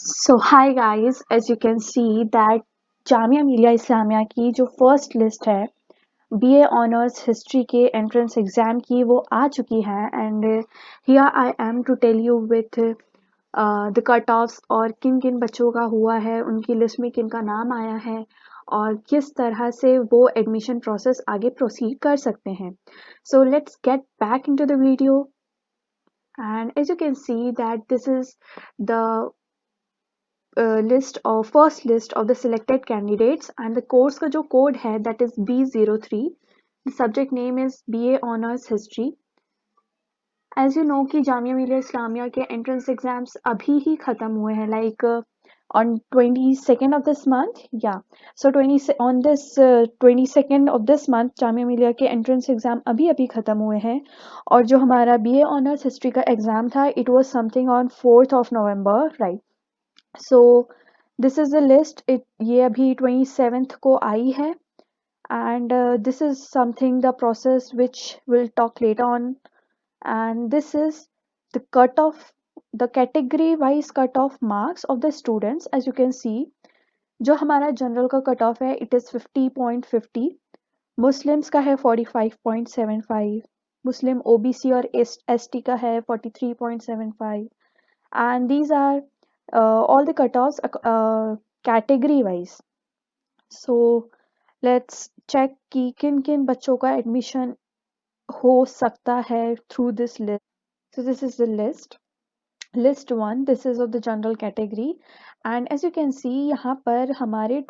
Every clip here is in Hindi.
So hi guys, as you can see that Jamia Millia Islamia की जो फर्स्ट लिस्ट है बीए ऑनर्स हिस्ट्री के एंट्रेंस एग्जाम की वो आ चुकी है and here I am to tell you with the cut offs और किन किन बच्चों का हुआ है उनकी लिस्ट में किन का नाम आया है और किस तरह से वो एडमिशन प्रोसेस आगे प्रोसीड कर सकते हैं. So let's get back into the video, and as you can see that this is the list or first list of the selected candidates, and the course का जो code है that is B03. The subject name is BA Honors History. As you know कि जामिया मिलिया इस्लामिया के entrance exams अभी ही ख़त्म हुए हैं, like on 22nd of this month. Yeah, so 20 on this 22nd of this month Jamia Millia के entrance exam अभी अभी ख़त्म हुए हैं. और जो हमारा BA Honors History का exam था, it was something on 4th of November, right? So this is the list. ये अभी 27th को आई है, and this is something the process which we'll talk later on. And this is the cutoff, the category wise cutoff marks of the students. As you can see, जो हमारा जनरल का कट ऑफ है इट इज़ 50.50. मुस्लिम्स का है 45.75. मुस्लिम ओबीसी और एसटी का है 43.75. And these are all the cutoffs category wise. So let's check कि किन किन बच्चों का एडमिशन हो सकता है through this list. So this is the list. List 1, this is of the general category, and as you can see यहाँ पर हमारे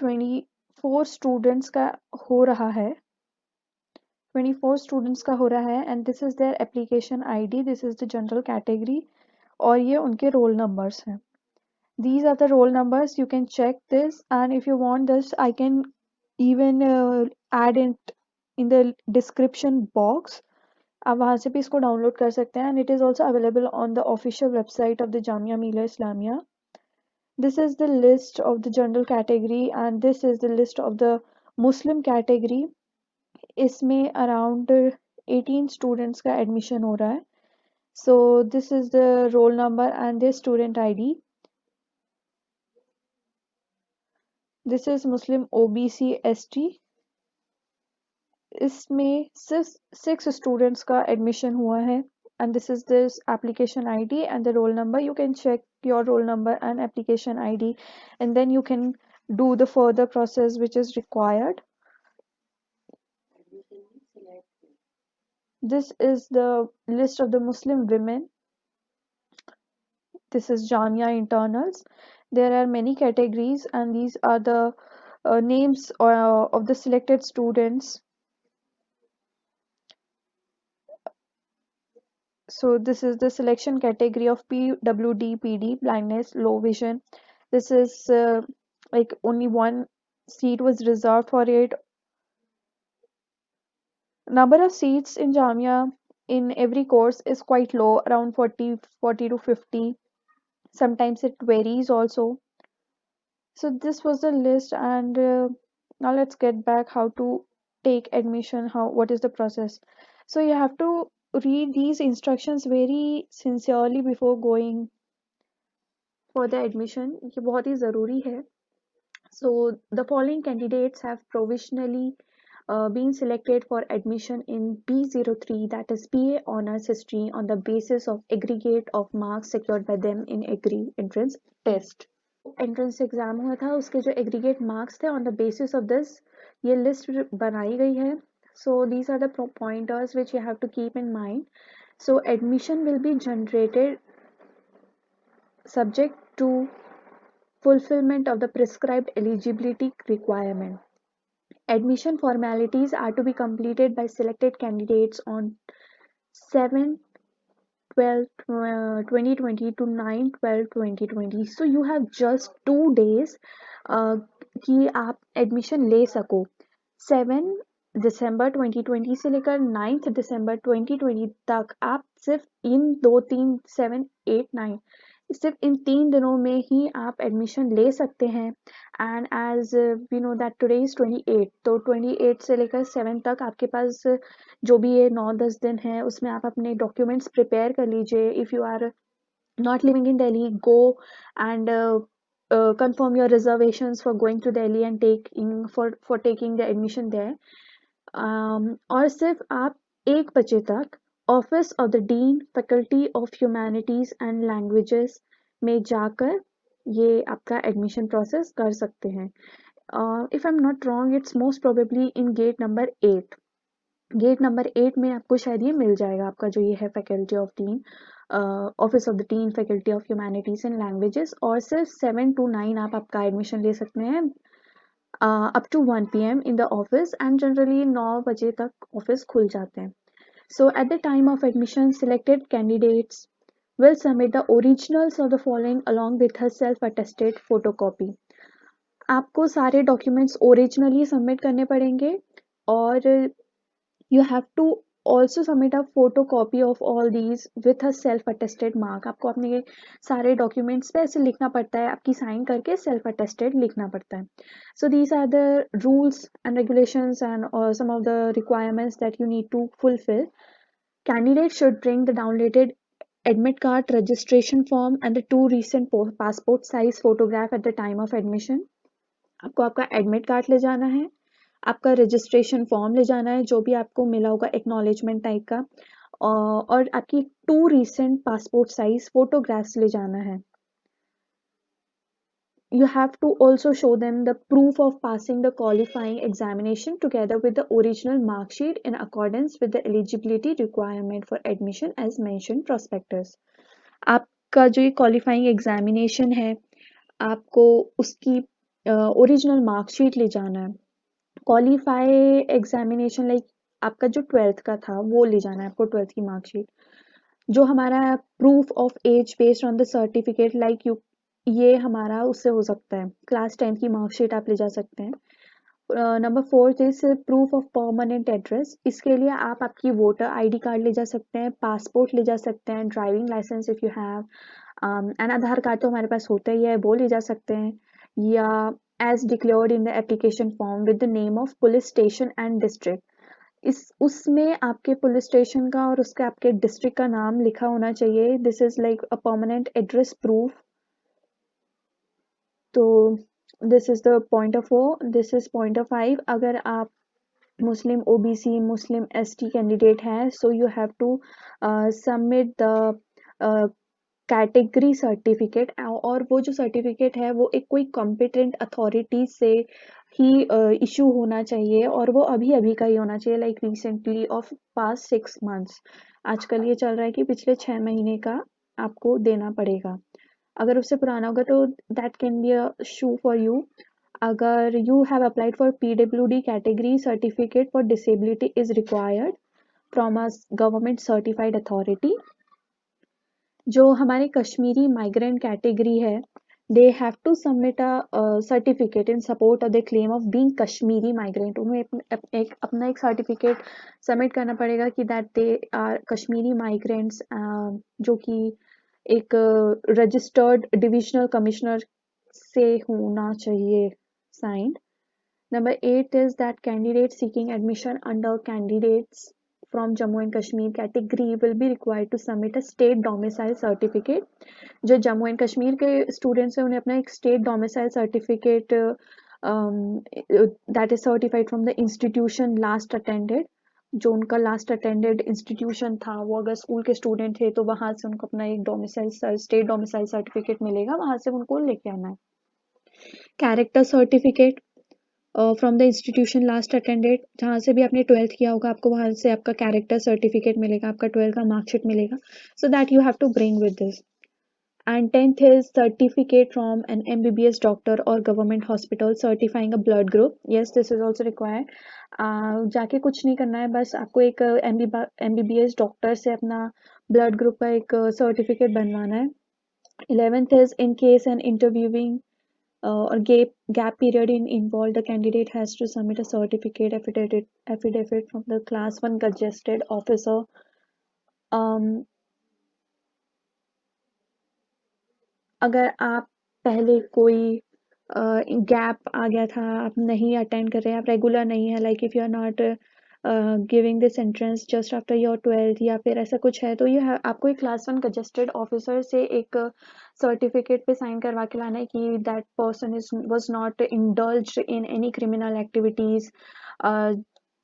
24 स्टूडेंट्स का हो रहा है. 24 स्टूडेंट्स का हो रहा है, and this is their application ID. This is the general category और ये उनके रोल नंबर्स हैं. These are the roll numbers. You can check this, and if you want this, I can even add it in the description box. आप वहाँ से भी इसको डाउनलोड कर सकते हैं, and it is also available on the official website of the Jamia Millia Islamia. This is the list of the general category, and this is the list of the Muslim category. इसमें around 18 students का admission हो रहा है. So this is the roll number and the student ID. This is Muslim OBC ST. इसमें सिर्फ 6 स्टूडेंट्स का एडमिशन हुआ है, and this is this application ID and the roll number. You can check your roll number and application ID, and then you can do the further process which is required. This is the list of the Muslim women. This is Jamia internals. There are many categories, and these are the names of the selected students. So this is the selection category of PWD PD, blindness, low vision. This is like only one seat was reserved for it. Number of seats in Jamia in every course is quite low, around 40 to 50. Sometimes it varies also. So this was the list, and now let's get back how to take admission, what is the process. So you have to read these instructions very sincerely before going for the admission. ये बहुत ही ज़रूरी है. So the following candidates have provisionally been selected for admission in B03, that is BA Honors History, on the basis of aggregate of marks secured by them in agri entrance test. Entrance exam हुआ था उसके जो एग्रीगेट मार्क्स थे, on the basis of this ये लिस्ट बनाई गई है. So these are the pointers which you have to keep in mind. So admission will be generated subject to fulfillment of the prescribed eligibility requirement. Admission formalities are to be completed by selected candidates on 7/12/2020 to 9/12/2020. So you have just 2 days कि आप एडमिशन ले सको. 7 दिसंबर 2020 से लेकर 9 दिसंबर 2020 तक आप सिर्फ इन 2 3 7 8 9 सिर्फ इन 3 दिनों में ही आप एडमिशन ले सकते हैं. And as we know that today is 28, तो 28 से लेकर 7 तक आपके पास जो भी ये 9-10 दिन है उसमें आप अपने डॉक्यूमेंट्स प्रिपेयर कर लीजिए. If you are not living in Delhi, go and confirm your reservations for going to Delhi and taking the admission there. और सिर्फ आप 1 बजे तक office of the dean faculty of humanities and languages में जाकर ये आपका एडमिशन प्रोसेस कर सकते हैं. If I am not wrong, it's most probably in gate number 8 में आपको शायद ये मिल जाएगा, आपका जो ये है faculty of tin, office of the tin faculty of humanities and languages. और सिर्फ 7 to 9 आप आपका एडमिशन ले सकते हैं up to 1 p.m. in the office, and generally 9 बजे तक ऑफिस खुल जाते हैं. So at the time of admission, selected candidates will submit the originals of the following along with her self-attested photocopy. आपको सारे डॉक्यूमेंट्स ओरिजिनली सबमिट करने पड़ेंगे, और you have to also submit a photocopy of all these with a self attested mark. आपको अपने सारे डॉक्यूमेंट्स पे ऐसे लिखना पड़ता है, आपकी साइन करके सेल्फ अटेस्टेड लिखना पड़ता है. So these are the rules and regulations and some of the requirements that you need to fulfill. Candidates should bring the downloaded admit card, registration form and the 2 recent passport size photograph at the time of admission. आपको आपका एडमिट कार्ड ले जाना है, आपका रजिस्ट्रेशन फॉर्म ले जाना है जो भी आपको मिला होगा एक्नॉलेजमेंट टाइप का, और आपकी 2 recent पासपोर्ट साइज फोटोग्राफ्स ले जाना है. You have to also show them the proof of passing the qualifying examination together with the original mark sheet in accordance with the eligibility requirement for admission as mentioned prospectus. आपका जो ये qualifying examination है, आपको उसकी ओरिजिनल मार्कशीट ले जाना है. क्वालिफाई एग्जामिनेशन लाइक आपका जो 12th का था वो ले जाना है आपको, 12th की मार्कशीट. जो हमारा proof of age based on the certificate like you, ये हमारा उससे हो सकता है, क्लास 10 की मार्कशीट आप ले जा सकते हैं. Number 4 is proof of permanent address. इसके लिए आप आपकी वोटर आईडी कार्ड ले जा सकते हैं, पासपोर्ट ले जा सकते हैं, driving licence if you have, and Aadhaar card तो हमारे पास होता ही है वो ले जा सकते हैं, या as declared in the application form with the name of police station and district. उसमें आपके पुलिस स्टेशन का और उसके आपके डिस्ट्रिक्ट का नाम लिखा होना चाहिए. This is like a permanent address proof. तो this is the point of 4. This is point of 5. अगर आप मुस्लिम ओबीसी मुस्लिम एसटी कैंडिडेट हैं, so you have to submit the category certificate, और वो जो सर्टिफिकेट है वो एक कोई कॉम्पिटेंट अथॉरिटी से ही इशू होना चाहिए, और वो अभी अभी का ही होना चाहिए, like recently of past 6 months. आजकल ये चल रहा है कि पिछले 6 महीने का आपको देना पड़ेगा. अगर उससे पुराना होगा तो that can be a issue for you. अगर you have applied for PWD category, certificate for disability is required from a government certified authority. जो हमारे कश्मीरी माइग्रेंट कैटेगरी है, they have to submit a certificate in support of the claim of being Kashmiri migrant. उन्हें अपना एक सर्टिफिकेट सबमिट करना पड़ेगा कि that they are Kashmiri migrants, जो कि एक रजिस्टर्ड डिविजनल कमिश्नर से होना चाहिए signed. Number 8 is that candidates seeking admission under candidates from Jammu and Kashmir category will be required to submit a state domicile certificate. जो जम्मू एंड कश्मीर के स्टूडेंट्स हैं उन्हें अपना एक state domicile certificate that is certified from the institution last attended. जो उनका लास्ट अटेंडेड इंस्टीट्यूशन था, वो अगर स्कूल के स्टूडेंट थे तो वहां से उनको अपना एक डोमिसाइल स्टेट डोमिसाइल सर्टिफिकेट मिलेगा, वहां से उनको लेके आना है. Character certificate from the institution last attended, जहाँ से भी आपने 12th किया होगा आपको वहाँ से आपका कैरेक्टर सर्टिफिकेट मिलेगा, आपका 12th का मार्कशीट मिलेगा. So that you have to bring with this. And 10th is certificate from an MBBS doctor or government hospital certifying a blood group. Yes, this is also required. जाके कुछ नहीं करना है, बस आपको एक MBBS डॉक्टर से अपना ब्लड ग्रुप का एक सर्टिफिकेट बनवाना है. 11th is in case an interviewing or gap period involved, the candidate has to submit a certificate affidavit from the class 1 gazetted officer. अगर आप पहले कोई गैप आ गया था, आप नहीं अटेंड कर रहे हैं, आप रेगुलर नहीं है, like if you are not giving this entrance just after your 12th या फिर ऐसा कुछ है, तो ये आपको एक क्लास 1 गजेस्टेड ऑफिसर से एक सर्टिफिकेट पे साइन करवा के लाना है कि that person is was not indulged in any criminal activities.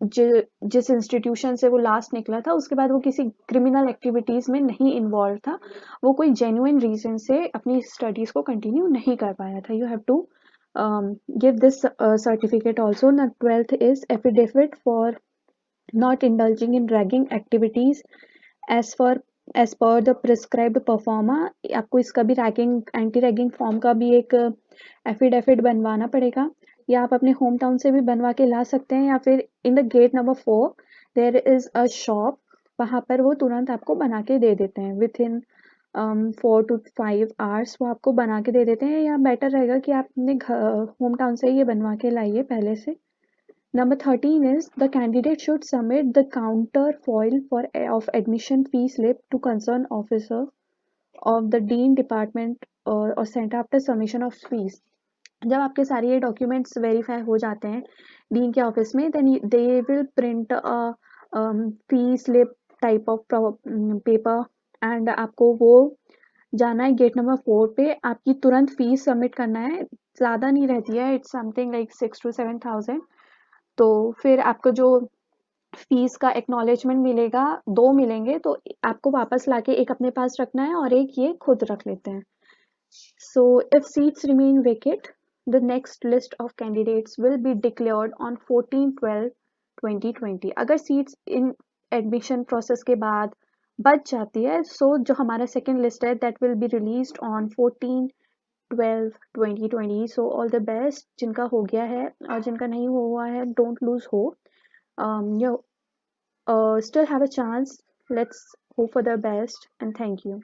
जिस इंस्टीट्यूशन से वो लास्ट निकला था उसके बाद वो किसी क्रिमिनल एक्टिविटीज में नहीं इन्वॉल्व था, वो कोई जेन्युइन रीजन से अपनी स्टडीज को कंटिन्यू नहीं कर पाया था। You have to give this certificate also. Now 12th is affidavit for not indulging in ragging activities as for as per the prescribed performer। आपको इसका भी रैगिंग एंटी रैगिंग फॉर्म का भी एक एफिडेविट बनवाना पड़ेगा, या आप अपने होम टाउन से भी बनवा के ला सकते हैं, या फिर in the gate number 4 there is a shop, वहाँ पर वो तुरंत आपको बना के दे देते हैं विथ इन 4 to 5 आवर्स वो आपको बना के दे देते हैं, या बेटर रहेगा कि आप अपने होम टाउन से ये बनवा के लाइए पहले से। Number 13 is the candidate should submit the counterfoil of admission fee slip to concerned officer of the dean department or sent after submission of fees। जब आपके सारे ये डॉक्यूमेंट्स वेरीफाई हो जाते हैं डीन के ऑफिस में, then they will print fee slip type of paper, and आपको वो जाना है गेट नंबर 4 पे, आपकी तुरंत फीस सबमिट करना है, ज़्यादा नहीं रहती है, इट्स समथिंग लाइक 6 to 7,000। तो फिर आपको जो फीस का एक्नॉलेजमेंट मिलेगा, 2 मिलेंगे, तो आपको वापस लाके एक अपने पास रखना है और एक ये खुद रख लेते हैं। So if seats remain vacant, the next list of candidates will be declared on 14/12/2020। अगर सीट्स इन एडमिशन प्रोसेस के बाद बच जाती है, सो जो हमारा सेकेंड लिस्ट है that will be released on 14/12/2020। So all the best जिनका हो गया है, और जिनका नहीं हुआ है don't lose hope, you still have a chance, let's hope for the best, and thank you।